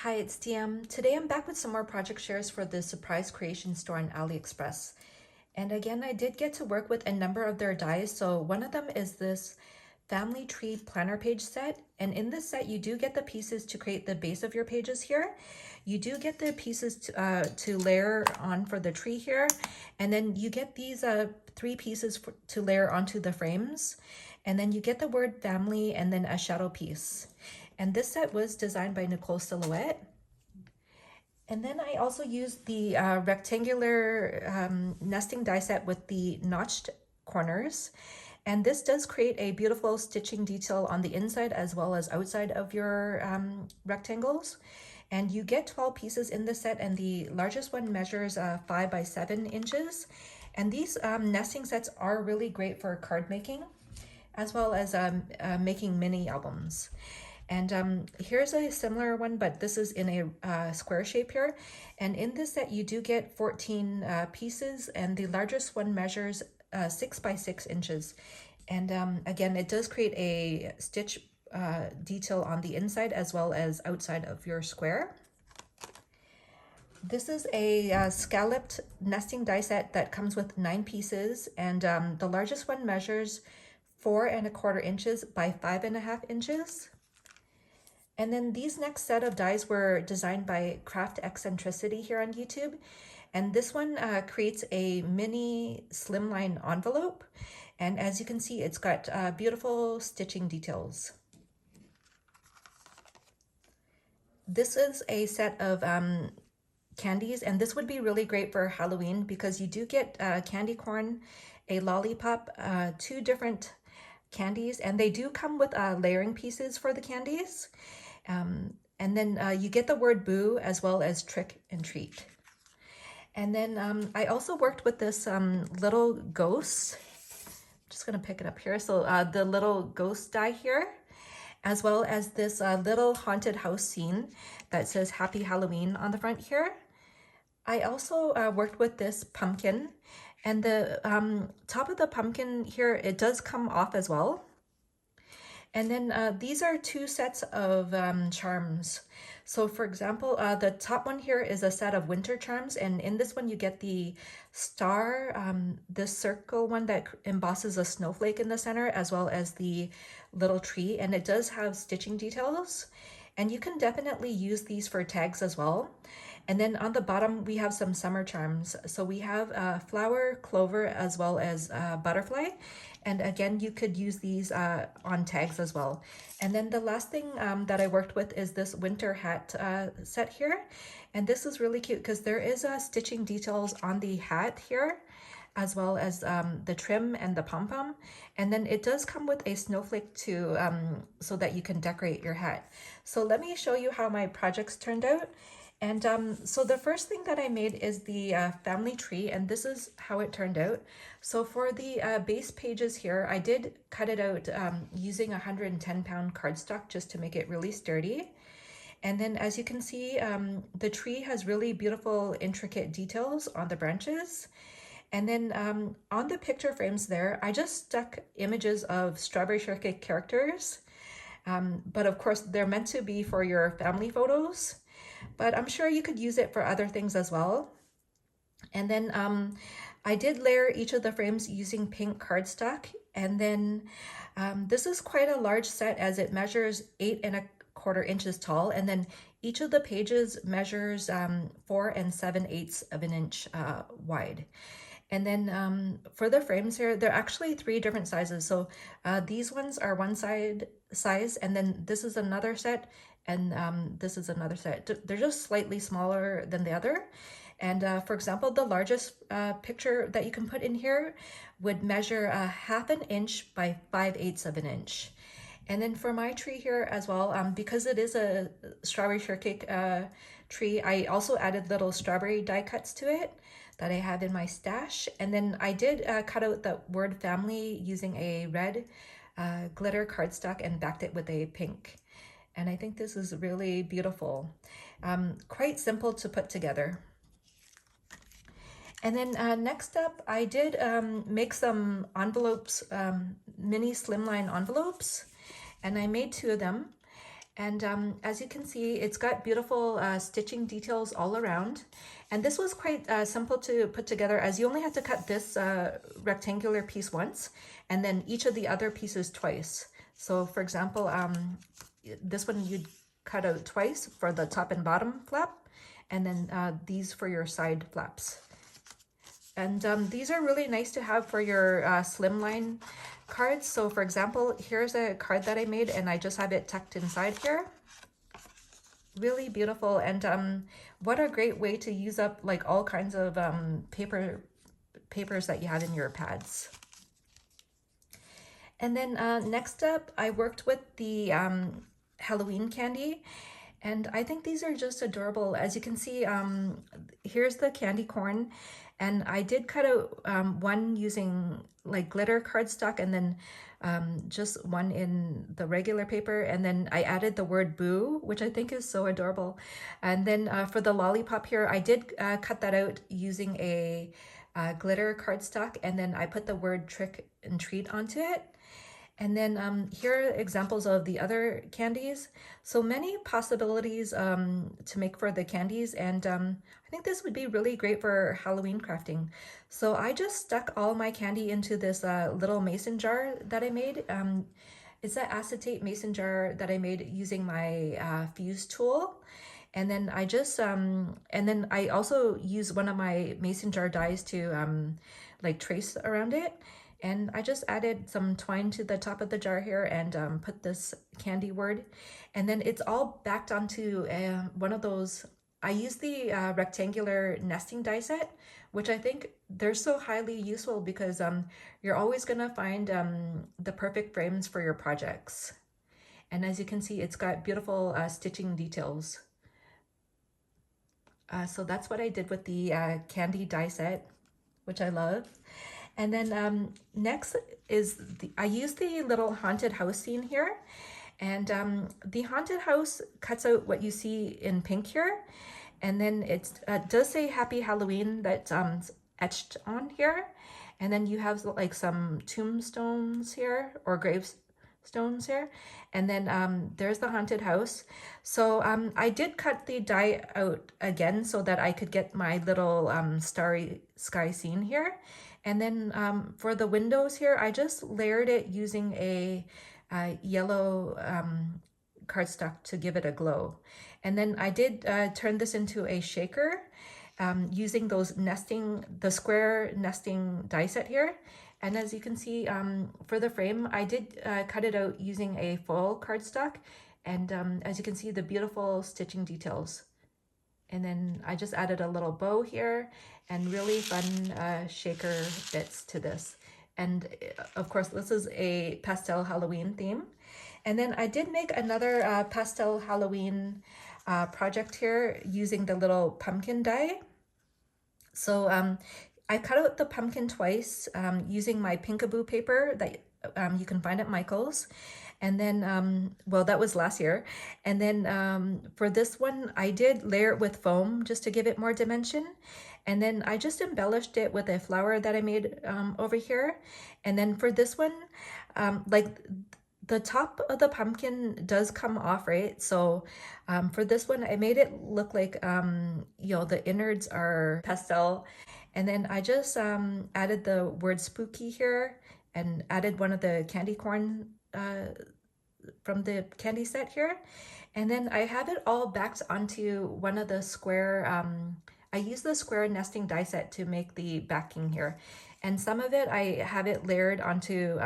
Hi, it's DM. Today I'm back with some more project shares for the surprise creation store on Aliexpress. And again, I did get to work with a number of their dies. So one of them is this family tree planner page set. And in this set, you do get the pieces to create the base of your pages here. You do get the pieces to layer on for the tree here. And then you get these three pieces to layer onto the frames. And then you get the word family and then a shadow piece. And this set was designed by Nicole Silhouette. And then I also used the rectangular nesting die set with the notched corners. And this does create a beautiful stitching detail on the inside as well as outside of your rectangles. And you get 12 pieces in the set, and the largest one measures 5 by 7 inches. And these nesting sets are really great for card making as well as making mini albums. And here's a similar one, but this is in a square shape here. And in this set, you do get 14 pieces, and the largest one measures 6 by 6 inches. And again, it does create a stitch detail on the inside as well as outside of your square. This is a scalloped nesting die set that comes with 9 pieces, and the largest one measures 4¼ inches by 5½ inches. And then these next set of dies were designed by Craft Eccentricity here on YouTube. And this one creates a mini slimline envelope. And as you can see, it's got beautiful stitching details. This is a set of candies, and this would be really great for Halloween because you do get candy corn, a lollipop, 2 different candies, and they do come with layering pieces for the candies. And then you get the word boo as well as trick and treat. And then I also worked with this little ghost. I'm just going to pick it up here. So the little ghost die here, as well as this little haunted house scene that says Happy Halloween on the front here. I also worked with this pumpkin, and the top of the pumpkin here, it does come off as well. And then these are 2 sets of charms. So for example, the top one here is a set of winter charms, and in this one you get the star, this circle one that embosses a snowflake in the center, as well as the little tree, and it does have stitching details. And you can definitely use these for tags as well. And then on the bottom, we have some summer charms. So we have flower, clover, as well as butterfly. And again, you could use these on tags as well. And then the last thing that I worked with is this winter hat set here. And this is really cute because there is stitching details on the hat here, as well as the trim and the pom-pom. And then it does come with a snowflake too, so that you can decorate your hat. So let me show you how my projects turned out. And so the first thing that I made is the family tree, and this is how it turned out. So for the base pages here, I did cut it out using 110-pound cardstock just to make it really sturdy. And then as you can see, the tree has really beautiful, intricate details on the branches. And then on the picture frames there, I just stuck images of strawberry shortcake characters. But of course, they're meant to be for your family photos. But I'm sure you could use it for other things as well. And then I did layer each of the frames using pink cardstock. And then this is quite a large set as it measures 8¼ inches tall. And then each of the pages measures 4 7/8 of an inch wide. And then for the frames here, they're actually 3 different sizes. So these ones are one size, and then this is another set, and this is another set. They're just slightly smaller than the other. And for example, the largest picture that you can put in here would measure 1/2 inch by 5/8 of an inch. And then for my tree here as well, because it is a strawberry shortcake tree, I also added little strawberry die cuts to it that I have in my stash. And then I did cut out the word family using a red glitter cardstock and backed it with a pink. And I think this is really beautiful. Quite simple to put together. And then next up, I did make some envelopes, mini slimline envelopes, and I made 2 of them. And as you can see, it's got beautiful stitching details all around. And this was quite simple to put together, as you only have to cut this rectangular piece once, and then each of the other pieces twice. So for example, this one you'd cut out twice for the top and bottom flap, and then these for your side flaps. And these are really nice to have for your slimline cards. So for example, here's a card that I made and I just have it tucked inside here. Really beautiful. And what a great way to use up like all kinds of papers that you have in your pads. And then next up, I worked with the Halloween candy. And I think these are just adorable. As you can see, here's the candy corn. And I did cut out one using like glitter cardstock, and then just one in the regular paper. And then I added the word boo, which I think is so adorable. And then for the lollipop here, I did cut that out using a glitter cardstock. And then I put the word trick and treat onto it. And then here are examples of the other candies. So many possibilities to make for the candies. And I think this would be really great for Halloween crafting. So I just stuck all my candy into this little mason jar that I made. It's an acetate mason jar that I made using my fuse tool. And then I just, and then I also use one of my mason jar dies to like trace around it. And I just added some twine to the top of the jar here and put this candy word. And then it's all backed onto one of those, I use the rectangular nesting die set, which I think they're so highly useful because you're always gonna find the perfect frames for your projects. And as you can see, it's got beautiful stitching details. So that's what I did with the candy die set, which I love. And then next is, I used the little haunted house scene here. And the haunted house cuts out what you see in pink here. And then it does say Happy Halloween that's etched on here. And then you have like some tombstones here, or gravestones here. And then there's the haunted house. So I did cut the die out again so that I could get my little starry sky scene here. And then for the windows here, I just layered it using a yellow cardstock to give it a glow. And then I did turn this into a shaker using those the square nesting die set here. And as you can see, for the frame, I did cut it out using a full cardstock. And as you can see, the beautiful stitching details. And then I just added a little bow here and really fun shaker bits to this. And of course, this is a pastel Halloween theme. And then I did make another pastel Halloween project here using the little pumpkin die. So I cut out the pumpkin twice using my Pinkaboo paper that you can find at Michael's. And then, well, that was last year. And then for this one, I did layer it with foam just to give it more dimension. And then I just embellished it with a flower that I made over here. And then for this one, like the top of the pumpkin does come off, right? So for this one, I made it look like, you know, the innards are pastel. And then I just added the word spooky here and added one of the candy corn from the candy set here. And then I have it all backed onto one of the square, I use the square nesting die set to make the backing here. And some of it, I have it layered onto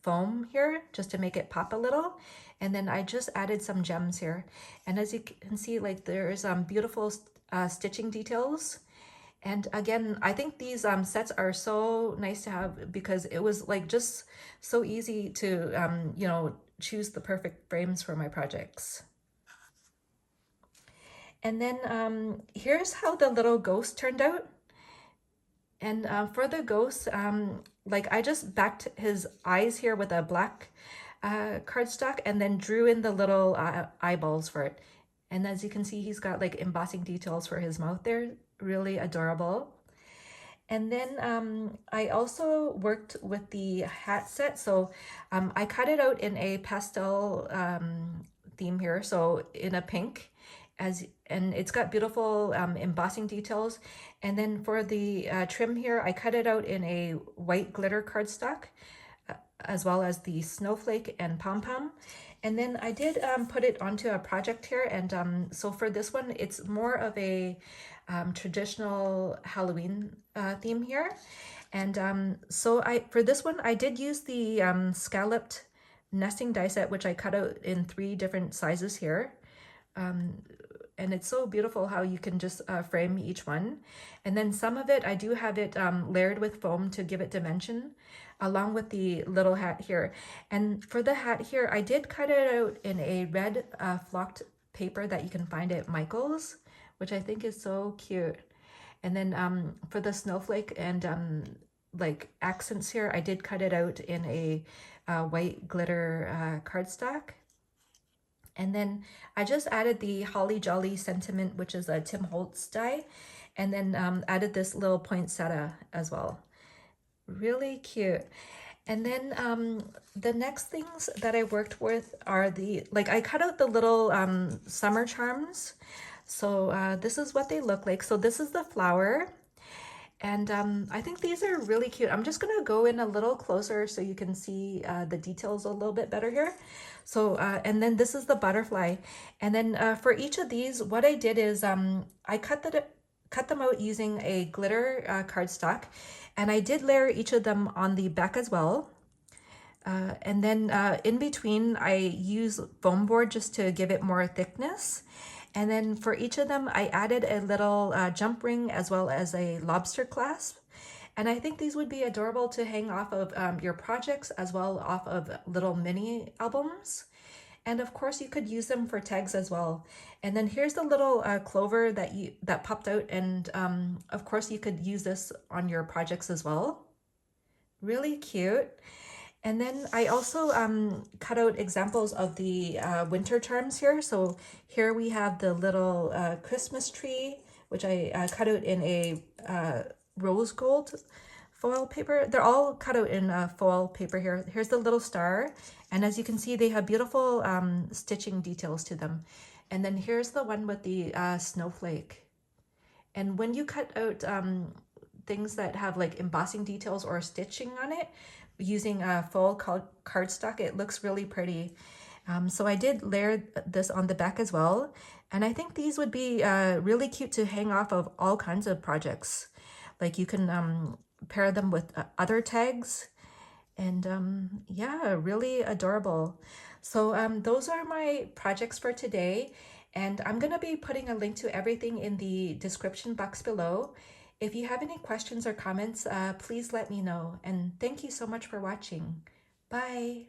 foam here just to make it pop a little. And then I just added some gems here. And as you can see, like there's beautiful stitching details. And again, I think these sets are so nice to have because it was like just so easy to, you know, choose the perfect frames for my projects. And then here's how the little ghost turned out. And for the ghost, like I just backed his eyes here with a black cardstock and then drew in the little eyeballs for it. And as you can see, he's got like embossing details for his mouth there. Really adorable. And then I also worked with the hat set. So I cut it out in a pastel theme here, so in a pink, and it's got beautiful embossing details. And then for the trim here, I cut it out in a white glitter cardstock, as well as the snowflake and pom-pom. And then I did put it onto a project here, and so for this one, it's more of a traditional Halloween theme here. And so for this one, I did use the scalloped nesting die set, which I cut out in 3 different sizes here. And it's so beautiful how you can just frame each one. And then some of it, I do have it layered with foam to give it dimension, along with the little hat here. And for the hat here, I did cut it out in a red flocked paper that you can find at Michael's, which I think is so cute. And then for the snowflake and like accents here, I did cut it out in a white glitter cardstock. And then I just added the Holly Jolly Sentiment, which is a Tim Holtz die, and then added this little poinsettia as well. Really cute. And then the next things that I worked with are I cut out the little summer charms. So this is what they look like. So this is the flower. And I think these are really cute. I'm just gonna go in a little closer so you can see the details a little bit better here. So, and then this is the butterfly. And then for each of these, what I did is I cut them out using a glitter cardstock, and I did layer each of them on the back as well. And then in between, I use foam board just to give it more thickness. And then for each of them, I added a little jump ring as well as a lobster clasp. And I think these would be adorable to hang off of your projects, as well off of little mini albums. And of course, you could use them for tags as well. And then here's the little clover that popped out. And of course, you could use this on your projects as well. Really cute. And then I also cut out examples of the winter charms here. So here we have the little Christmas tree, which I cut out in a rose gold foil paper. They're all cut out in foil paper here. Here's the little star. And as you can see, they have beautiful stitching details to them. And then here's the one with the snowflake. And when you cut out things that have like embossing details or stitching on it, using a full cardstock, it looks really pretty. So I did layer this on the back as well. And I think these would be really cute to hang off of all kinds of projects. Like you can pair them with other tags. And yeah, really adorable. So those are my projects for today. And I'm going to be putting a link to everything in the description box below. If you have any questions or comments, please let me know. And thank you so much for watching. Bye.